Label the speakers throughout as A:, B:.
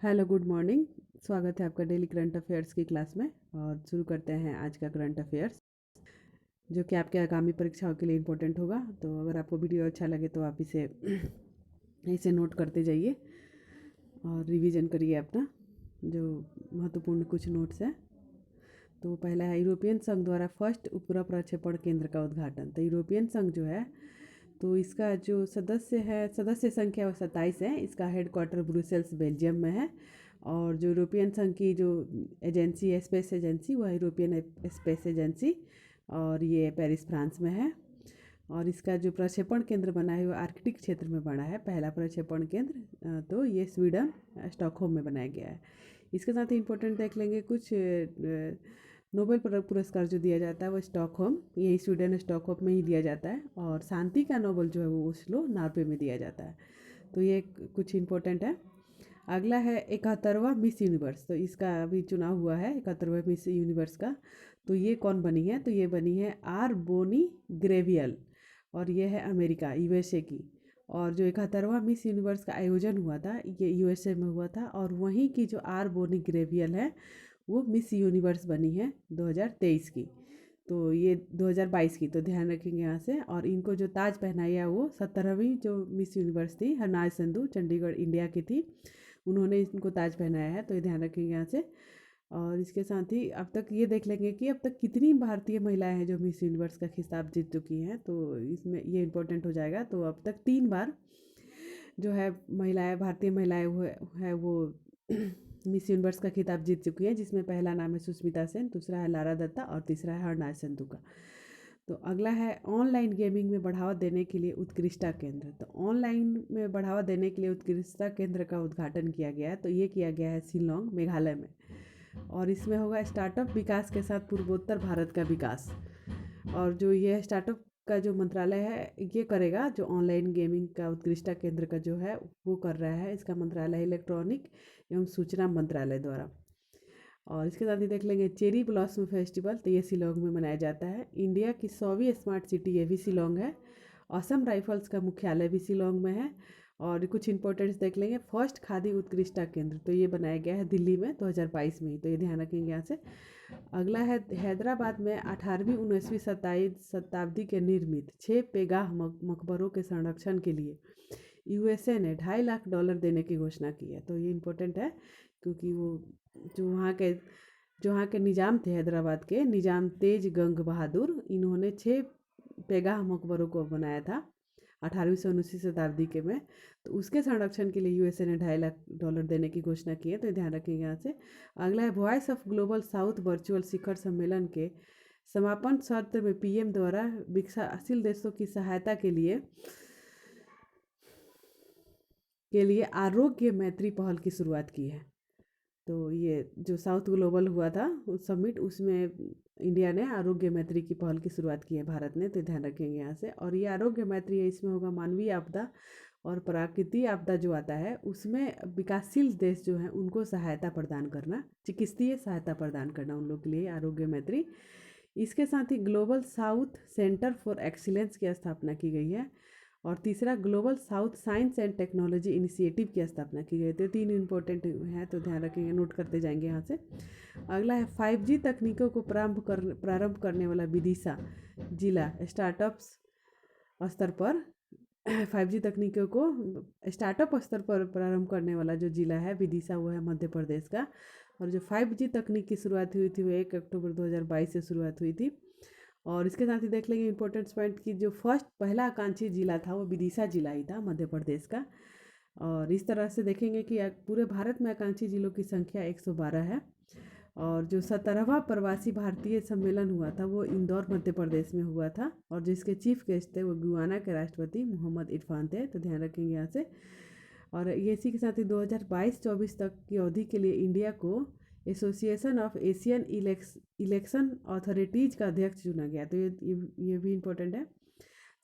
A: Hello, good morning. स्वागत है आपका डेली करंट अफेयर्स की क्लास में। और शुरू करते हैं आज का करंट अफेयर्स, जो कि आपके आगामी परीक्षाओं के लिए इम्पोर्टेंट होगा। तो अगर आपको वीडियो अच्छा लगे तो आप इसे इसे नोट करते जाइए और रिवीजन करिए अपना जो महत्वपूर्ण कुछ नोट्स हैं। तो पहला है यूरोपियन संघ द्वारा फर्स्ट उपग्रह प्रक्षेपण केंद्र का उद्घाटन। तो यूरोपियन संघ जो है, तो इसका जो सदस्य संख्या वो 27 है। इसका हेडक्वार्टर ब्रुसेल्स बेल्जियम में है। और जो यूरोपियन संघ की जो एजेंसी है, स्पेस एजेंसी, वह यूरोपियन स्पेस एजेंसी, और ये पेरिस फ्रांस में है। और इसका जो प्रक्षेपण केंद्र बना है वो आर्कटिक क्षेत्र में बना है। पहला प्रक्षेपण केंद्र तो ये स्वीडन स्टॉकहोम में बनाया गया है। इसके साथ ही इम्पोर्टेंट देख लेंगे कुछ नोबेल पुरस्कार जो दिया जाता है वो स्टॉकहोम, यही स्वीडन स्टॉकहोम में ही दिया जाता है। और शांति का नोबेल जो है वो ओस्लो नॉर्वे में दिया जाता है। तो ये कुछ इम्पोर्टेंट है। अगला है 71वां मिस यूनिवर्स। तो इसका अभी चुनाव हुआ है 71वें मिस यूनिवर्स का। तो ये कौन बनी है? तो ये बनी है आर बोनी ग्रेवियल, और ये है अमेरिका, यूएसए की। और जो 71वां मिस यूनिवर्स का आयोजन हुआ था ये यूएसए में हुआ था। और वहीं की जो आर बोनी ग्रेवियल है वो मिस यूनिवर्स बनी है 2023 की। तो ये 2022 की, तो ध्यान रखेंगे यहाँ से। और इनको जो ताज पहनाया वो 17वीं जो मिस यूनिवर्स थी, हरनाज संधू, चंडीगढ़ इंडिया की थी, उन्होंने इनको ताज पहनाया है। तो ये ध्यान रखेंगे यहाँ से। और इसके साथ ही अब तक ये देख लेंगे कि अब तक कितनी भारतीय महिलाएं हैं जो मिस यूनिवर्स का खिताब जीत चुकी हैं। तो इसमें ये इम्पोर्टेंट हो जाएगा। तो अब तक 3 बार जो है महिलाएं, भारतीय महिलाएं है वो मिस यूनिवर्स का खिताब जीत चुकी है, जिसमें पहला नाम है सुष्मिता सेन, दूसरा है लारा दत्ता और तीसरा है हरनाज संधू का। तो अगला है ऑनलाइन गेमिंग में बढ़ावा देने के लिए उत्कृष्टता केंद्र। तो ऑनलाइन में बढ़ावा देने के लिए उत्कृष्टता केंद्र का उद्घाटन किया गया है। तो ये किया गया है शिलोंग, मेघालय में। और इसमें होगा स्टार्टअप विकास के साथ पूर्वोत्तर भारत का विकास। और जो ये स्टार्टअप का जो मंत्रालय है ये करेगा, जो ऑनलाइन गेमिंग का उत्कृष्टता केंद्र का जो है वो कर रहा है, इसका मंत्रालय है इलेक्ट्रॉनिक एवं सूचना मंत्रालय द्वारा। और इसके साथ ही देख लेंगे चेरी ब्लॉसम फेस्टिवल। तो ये शिलोंग में मनाया जाता है। इंडिया की 100वीं स्मार्ट सिटी ये भी शिलोंग है। असम राइफल्स का मुख्यालय भी शिलोंग में है। और कुछ इंपॉर्टेंट्स देख लेंगे। फर्स्ट खादी उत्कृष्टता केंद्र तो ये बनाया गया है दिल्ली में 2022 में ही। तो ये ध्यान रखेंगे यहाँ से। अगला है हैदराबाद में 18वीं 19वीं शताब्दी के निर्मित 6 पेगाह मकबरों के संरक्षण के लिए यूएसए ने $2.5 लाख देने की घोषणा की है। तो ये इम्पोर्टेंट है क्योंकि वो जो वहाँ के निज़ाम थे, हैदराबाद के निज़ाम तेज गंग बहादुर, इन्होंने 6 पेगाह मकबरों को बनाया था 18वीं से 19वीं शताब्दी के में। तो उसके संरक्षण के लिए यूएसए ने $2.5 लाख देने की घोषणा की है। तो ध्यान रखेंगे यहाँ से। अगला है voice of global south virtual शिखर सम्मेलन के समापन सत्र में पीएम द्वारा विकासशील देशों की सहायता के लिए आरोग्य मैत्री पहल की शुरुआत की है। तो ये जो साउथ ग्लोबल हुआ था उस समिट, उसमें इंडिया ने आरोग्य मैत्री की पहल की शुरुआत की है, भारत ने। तो ध्यान रखेंगे यहाँ से। और ये आरोग्य मैत्री है, इसमें होगा मानवीय आपदा और प्राकृतिक आपदा जो आता है उसमें विकासशील देश जो हैं उनको सहायता प्रदान करना, चिकित्सीय सहायता प्रदान करना उन लोग के लिए आरोग्य मैत्री। इसके साथ ही global south centre for excellence की स्थापना की गई है। और तीसरा global south science and technology initiative की स्थापना की गई। तो 3 इंपॉर्टेंट हैं, तो ध्यान रखेंगे, नोट करते जाएंगे यहाँ से। अगला है 5G तकनीकों को प्रारंभ करने वाला विदिशा जिला स्टार्टअप्स स्तर पर 5G तकनीकों को स्टार्टअप स्तर पर प्रारंभ करने वाला जो जिला है विदिशा, वो है मध्य प्रदेश का। और जो 5G तकनीक की शुरुआत हुई थी वो 1 अक्टूबर 2022 से शुरुआत हुई थी। और इसके साथ ही देख लेंगे इंपॉर्टेंट पॉइंट की जो पहला आकांक्षी जिला था वो विदिशा जिला ही था, मध्य प्रदेश का। और इस तरह से देखेंगे कि पूरे भारत में आकांक्षी जिलों की संख्या 112 है। और जो 17वां प्रवासी भारतीय सम्मेलन हुआ था वो इंदौर मध्य प्रदेश में हुआ था। और जिसके चीफ गेस्ट थे वो गुयाना के राष्ट्रपति मोहम्मद इरफान थे। तो ध्यान रखेंगे यहाँ से। और ये इसी के साथ ही 2022-24 तक की अवधि के लिए इंडिया को association of Asian election authorities का अध्यक्ष चुना गया। तो ये भी इम्पोर्टेंट है।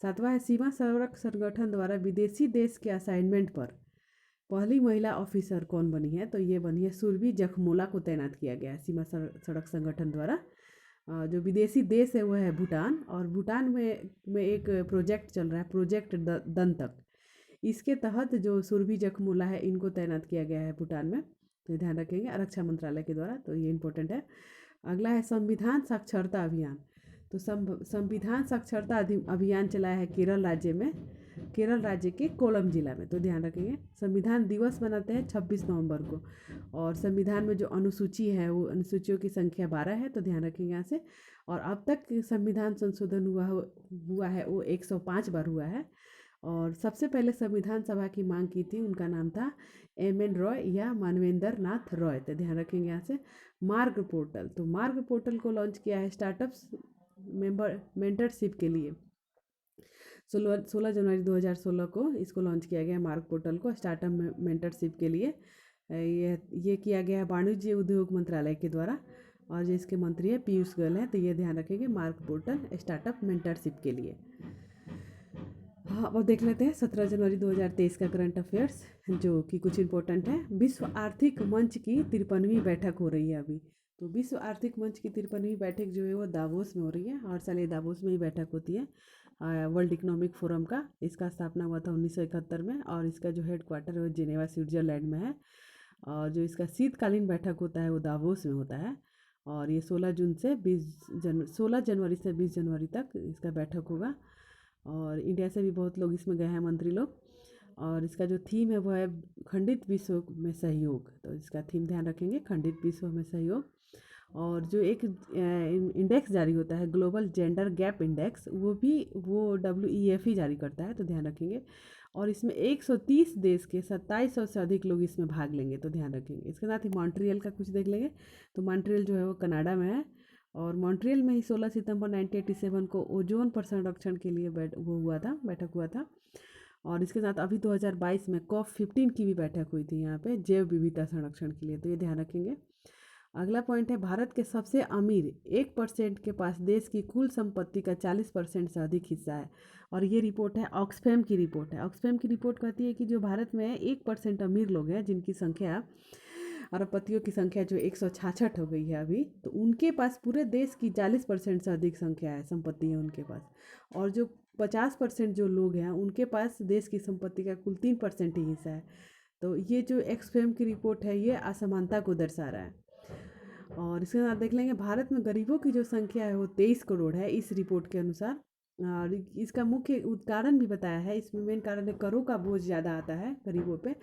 A: 7वां है सीमा सड़क संगठन द्वारा विदेशी देश के असाइनमेंट पर पहली महिला ऑफिसर कौन बनी है? तो ये बनी है सुरभि जखमोला को तैनात किया गया है सीमा सड़क संगठन द्वारा। जो विदेशी देश है वह है भूटान। और भूटान में एक प्रोजेक्ट चल रहा है, प्रोजेक्ट दंतक। इसके तहत जो सुरभि जखमोला है इनको तैनात किया गया है भूटान में। तो ये ध्यान रखेंगे, रक्षा मंत्रालय के द्वारा, तो ये इम्पोर्टेंट है। अगला है संविधान साक्षरता अभियान। तो संविधान साक्षरता अभियान चलाया है केरल राज्य में, केरल राज्य के कोलम जिला में। तो ध्यान रखेंगे, संविधान दिवस मनाते हैं 26 नवंबर को, और संविधान में जो अनुसूची है वो अनुसूचियों की संख्या 12 है, तो ध्यान रखेंगे यहाँ से। और अब तक संविधान संशोधन हुआ है वो 105 बार हुआ है। और सबसे पहले संविधान सभा की मांग की थी, उनका नाम था एम.एन. रॉय या मानवेंद्र नाथ रॉय। तो ध्यान रखेंगे यहाँ से। मार्ग पोर्टल, तो मार्ग पोर्टल को लॉन्च किया है स्टार्टअप्स मेंटरशिप के लिए। 16 जनवरी 2016 को इसको लॉन्च किया गया मार्ग पोर्टल को स्टार्टअप मेंटरशिप के लिए। ये किया गया है वाणिज्य उद्योग मंत्रालय के द्वारा, और जो इसके मंत्री है पीयूष गोयल है। तो ये ध्यान रखेंगे, मार्ग पोर्टल स्टार्टअप मेंटरशिप के लिए। हाँ, अब देख लेते हैं 17 जनवरी 2023 का करंट अफेयर्स, जो कि कुछ इंपॉर्टेंट है। विश्व आर्थिक मंच की 53वीं बैठक हो रही है अभी। तो विश्व आर्थिक मंच की 53वीं बैठक जो है वो दावोस में हो रही है। हर साल ये दावोस में ही बैठक होती है, वर्ल्ड इकोनॉमिक फोरम का। इसका स्थापना हुआ था 1971 में, और इसका जो हेड क्वार्टर है वो जिनेवा स्विट्जरलैंड में है। और जो इसका शीतकालीन बैठक होता है वो दावोस में होता है। और ये 16 जनवरी से 20 जनवरी तक इसका बैठक होगा। और इंडिया से भी बहुत लोग इसमें गए हैं, मंत्री लोग। और इसका जो थीम है वो है खंडित विश्व में सहयोग। तो इसका थीम ध्यान रखेंगे, खंडित विश्व में सहयोग। और जो एक इंडेक्स जारी होता है ग्लोबल जेंडर गैप इंडेक्स, वो WEF ही जारी करता है, तो ध्यान रखेंगे। और इसमें 130 देश के 2700 से अधिक लोग इसमें भाग लेंगे, तो ध्यान रखेंगे। इसके साथ ही मॉन्ट्रियल का कुछ देख लेंगे। तो मॉन्ट्रियल जो है वो कनाडा में है, और मॉन्ट्रियल में ही 16 सितंबर 1987 को ओजोन पर संरक्षण के लिए बैठक हुआ था। और इसके साथ अभी 2022 में COP15 की भी बैठक हुई थी यहाँ पे जैव विविधता संरक्षण के लिए, तो ये ध्यान रखेंगे। अगला पॉइंट है, भारत के सबसे अमीर 1% के पास देश की कुल संपत्ति का 40% से अधिक हिस्सा है। और ये रिपोर्ट है ऑक्सफैम की रिपोर्ट है। ऑक्सफैम की रिपोर्ट कहती है कि जो भारत में 1% अमीर लोग हैं, जिनकी संख्या अरबपतियों की संख्या जो 166 हो गई है अभी, तो उनके पास पूरे देश की 40% से अधिक संख्या है, संपत्ति है उनके पास। और जो 50% जो लोग हैं उनके पास देश की संपत्ति का कुल 3% ही हिस्सा है। तो ये जो ऑक्सफैम की रिपोर्ट है ये असमानता को दर्शा रहा है। और इसके साथ देख लेंगे, भारत में गरीबों की जो संख्या है वो 23 करोड़ है इस रिपोर्ट के अनुसार। और इसका मुख्य कारण भी बताया है, इसमें मेन कारण है करों का बोझ ज़्यादा आता है गरीबों पे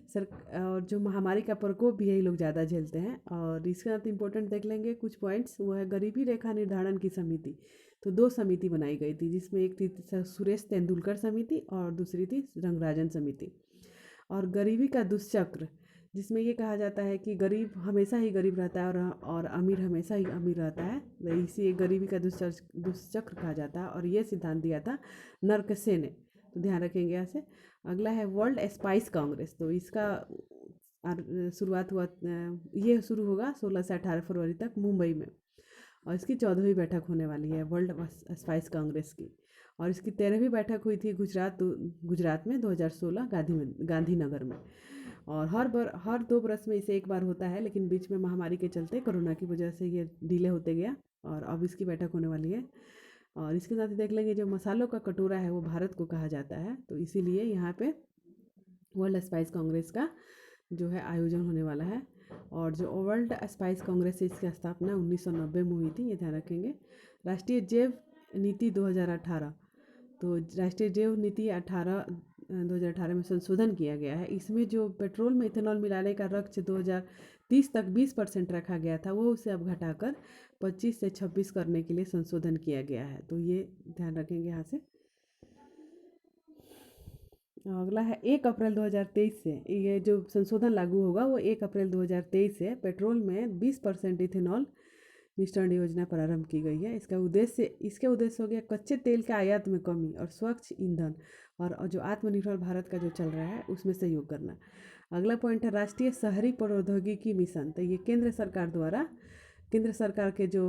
A: सर, और जो महामारी का प्रकोप भी यही लोग ज़्यादा झेलते हैं। और इसके साथ इंपॉर्टेंट देख लेंगे कुछ पॉइंट्स, वो है गरीबी रेखा निर्धारण की समिति। तो 2 समिति बनाई गई थी, जिसमें एक थी सुरेश तेंदुलकर समिति और दूसरी थी रंगराजन समिति। और गरीबी का दुष्चक्र, जिसमें ये कहा जाता है कि गरीब हमेशा ही गरीब रहता है और अमीर हमेशा ही अमीर रहता है, तो इसी गरीबी का दुष्चक्र कहा जाता है। और ये सिद्धांत दिया था नरकसे ने, तो ध्यान रखेंगे यहाँ से। अगला है वर्ल्ड स्पाइस कांग्रेस। तो इसका शुरुआत हुआ, ये शुरू होगा 16 से 18 फरवरी तक मुंबई में, और इसकी 14वीं बैठक होने वाली है वर्ल्ड स्पाइस कांग्रेस की। और इसकी 13वीं बैठक हुई थी गुजरात में 2016 गांधीनगर में। और हर 2 बरस में इसे एक बार होता है, लेकिन बीच में महामारी के चलते कोरोना की वजह से ये डिले होते गया, और अब इसकी बैठक होने वाली है। और इसके साथ ही देख लेंगे, जो मसालों का कटोरा है वो भारत को कहा जाता है, तो इसीलिए यहाँ पे वर्ल्ड स्पाइस कांग्रेस का जो है आयोजन होने वाला है। और जो वर्ल्ड स्पाइस कांग्रेस है इसकी स्थापना 1990 में हुई थी, ये ध्यान रखेंगे। राष्ट्रीय जैव नीति 2018, तो राष्ट्रीय जैव नीति 2018 में संशोधन किया गया है। इसमें जो पेट्रोल में इथेनॉल मिलाने का लक्ष्य 2030 तक 20% रखा गया था, वो उसे अब घटाकर 25 से 26 करने के लिए संशोधन किया गया है, तो ये ध्यान रखेंगे यहाँ से। अगला है 1 अप्रैल 2023 से ये जो संशोधन लागू होगा वो 1 अप्रैल 2023 से पेट्रोल में 20% इथेनॉल मिश्रण योजना प्रारंभ की गई है। इसके उद्देश्य हो गया कच्चे तेल के आयात में कमी और स्वच्छ ईंधन, और जो आत्मनिर्भर भारत का जो चल रहा है उसमें सहयोग करना। अगला पॉइंट है राष्ट्रीय शहरी प्रौद्योगिकी मिशन। तो ये केंद्र सरकार के जो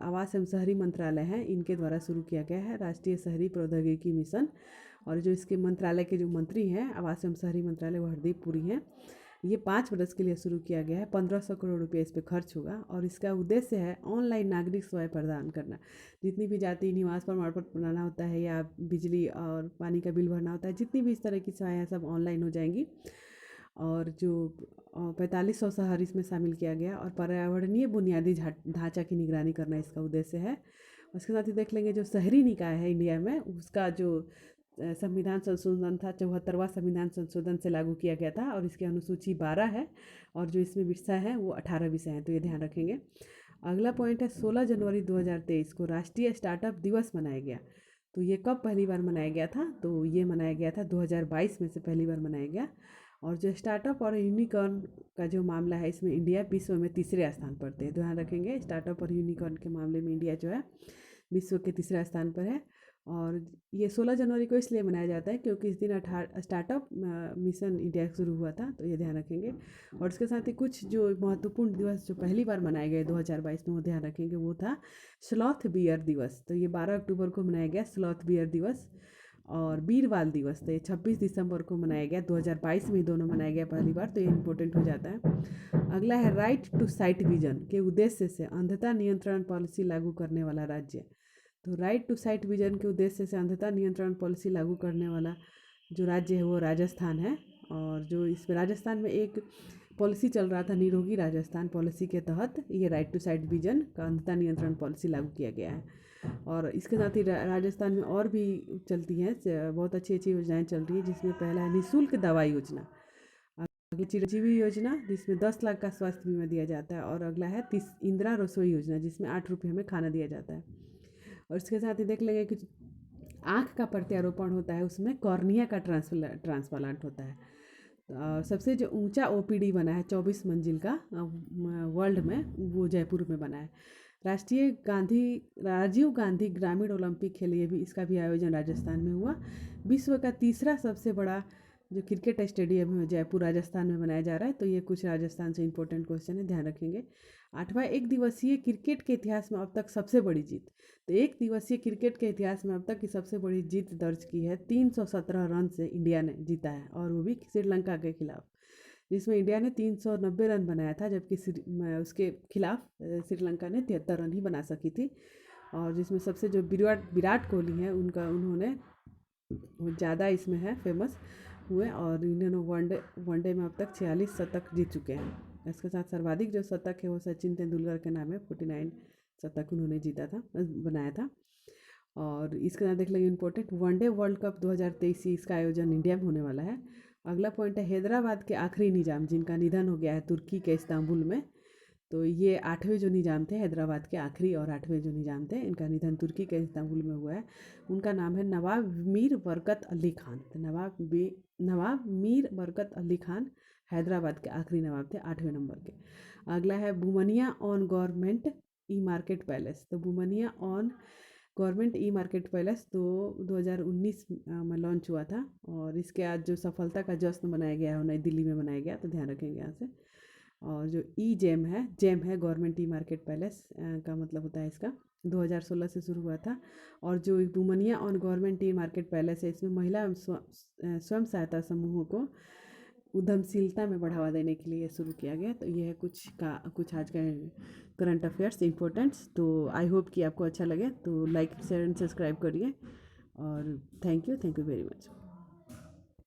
A: आवास एवं शहरी मंत्रालय हैं इनके द्वारा शुरू किया गया है राष्ट्रीय शहरी प्रौद्योगिकी मिशन। और जो इसके मंत्रालय के जो मंत्री हैं आवास एवं शहरी मंत्रालय, वो हरदीप पुरी हैं। ये 5 वर्ष के लिए शुरू किया गया है, 1500 करोड़ रुपये इस पर खर्च होगा। और इसका उद्देश्य है ऑनलाइन नागरिक सेवाएं प्रदान करना। जितनी भी जाति निवास प्रमाण पत्र बनाना होता है या बिजली और पानी का बिल भरना होता है, जितनी भी इस तरह की सेवाएं हैं सब ऑनलाइन हो जाएंगी। और जो 4500 शहर इसमें शामिल किया गया और पर्यावरणीय बुनियादी ढांचा की निगरानी करना इसका उद्देश्य है। उसके साथ ही देख लेंगे जो शहरी निकाय है इंडिया में उसका जो संविधान संशोधन था 74वां संविधान संशोधन से लागू किया गया था और इसकी अनुसूची 12 है और जो इसमें विषय है वो 18 विषय हैं, तो ये ध्यान रखेंगे। अगला पॉइंट है 16 जनवरी 2023 को राष्ट्रीय स्टार्टअप दिवस मनाया गया। तो ये कब पहली बार मनाया गया था? तो ये मनाया गया था 2022 में से पहली बार मनाया गया। और जो स्टार्टअप और यूनिकॉर्न का जो मामला है इसमें इंडिया विश्व में तीसरे स्थान पर थे। ध्यान रखेंगे स्टार्टअप और यूनिकॉर्न के मामले में इंडिया जो है विश्व के तीसरा स्थान पर है। और ये 16 जनवरी को इसलिए मनाया जाता है क्योंकि इस दिन स्टार्टअप मिशन इंडिया शुरू हुआ था, तो ये ध्यान रखेंगे। और उसके साथ ही कुछ जो महत्वपूर्ण दिवस जो पहली बार मनाए गए 2022 में वो ध्यान रखेंगे, वो था स्लॉथ बियर दिवस। तो ये 12 अक्टूबर को मनाया गया स्लॉथ बियर दिवस। और बीरवाल दिवस तो ये 26 दिसंबर को मनाया गया, 2022 में दोनों मनाया गया पहली बार, तो ये इम्पोर्टेंट हो जाता है। अगला है राइट टू साइट विजन के उद्देश्य से अंधता नियंत्रण पॉलिसी लागू करने वाला राज्य। तो राइट टू साइट विजन के उद्देश्य से अंधता नियंत्रण पॉलिसी लागू करने वाला जो राज्य है वो राजस्थान है। और जो इसमें राजस्थान में एक पॉलिसी चल रहा था निरोगी राजस्थान पॉलिसी के तहत ये राइट टू साइट विजन का अंधता नियंत्रण पॉलिसी लागू किया गया है। और इसके साथ ही राजस्थान में और भी चलती हैं बहुत अच्छी अच्छी योजनाएं चल रही हैं, जिसमें पहला है निःशुल्क दवा योजना, अगली चिरंजीवी योजना जिसमें 10 लाख का स्वास्थ्य बीमा दिया जाता है, और अगला है इंदिरा रसोई योजना जिसमें 8 रुपये में खाना दिया जाता है। और इसके साथ ही देख लेंगे कि आँख का प्रत्यारोपण होता है उसमें कॉर्निया का ट्रांसप्लांट होता है। और सबसे जो ऊंचा ओपीडी बना है 24 मंजिल का वर्ल्ड में, वो जयपुर में बना है। राजीव गांधी ग्रामीण ओलंपिक खेल ये भी इसका भी आयोजन राजस्थान में हुआ। विश्व का तीसरा सबसे बड़ा जो क्रिकेट स्टेडियम है जयपुर राजस्थान में बनाया जा रहा है। तो ये कुछ राजस्थान से इंपॉर्टेंट क्वेश्चन है, ध्यान रखेंगे। 8वां एक दिवसीय क्रिकेट के इतिहास में अब तक सबसे बड़ी जीत। तो एक दिवसीय क्रिकेट के इतिहास में अब तक की सबसे बड़ी जीत दर्ज की है, 317 रन से इंडिया ने जीता है, और वो भी श्रीलंका के खिलाफ, जिसमें इंडिया ने 390 रन बनाया था, जबकि उसके खिलाफ श्रीलंका ने 73 रन ही बना सकी थी। और जिसमें सबसे जो विराट कोहली हैं उन्होंने ज़्यादा इसमें है फेमस हुए, और इन्होंने वनडे में अब तक 46 शतक जीत चुके हैं। इसके साथ सर्वाधिक जो शतक है वो सचिन तेंदुलकर के नाम है, 49 शतक उन्होंने जीता था, बनाया था। और इसके साथ देख लेंगे इंपॉर्टेंट वनडे वर्ल्ड कप 2023 इसका आयोजन इंडिया में होने वाला है। अगला पॉइंट है हैदराबाद के आखिरी निजाम जिनका निधन हो गया है तुर्की के इस्तांबुल में। तो ये 8वें जो निजाम थे हैदराबाद के आखिरी और 8वें जो निजाम थे, इनका निधन तुर्की के इस्तांबुल में हुआ है। उनका नाम है नवाब मीर बरकत अली खान। तो नवाब मीर बरकत अली खान हैदराबाद के आखिरी नवाब थे 8वें नंबर के। अगला है Womaniya on government e marketplace. तो Womaniya on government e marketplace तो 2019 में लॉन्च हुआ था, और इसके आज जो सफलता का जश्न मनाया गया है नई दिल्ली में मनाया गया, तो ध्यान रखेंगे यहाँ से। और जो जेम है गवर्नमेंट ई मार्केट पैलेस का मतलब होता है इसका, 2016 से शुरू हुआ था। और जो Womaniya on government e marketplace है इसमें महिला स्वयं सहायता समूहों को उद्यमशीलता में बढ़ावा देने के लिए शुरू किया गया। तो ये है कुछ आज का करंट अफेयर्स इंपॉर्टेंट्स। तो आई होप कि आपको अच्छा लगे, तो लाइक शेयर एंड सब्सक्राइब करिए, और थैंक यू वेरी मच।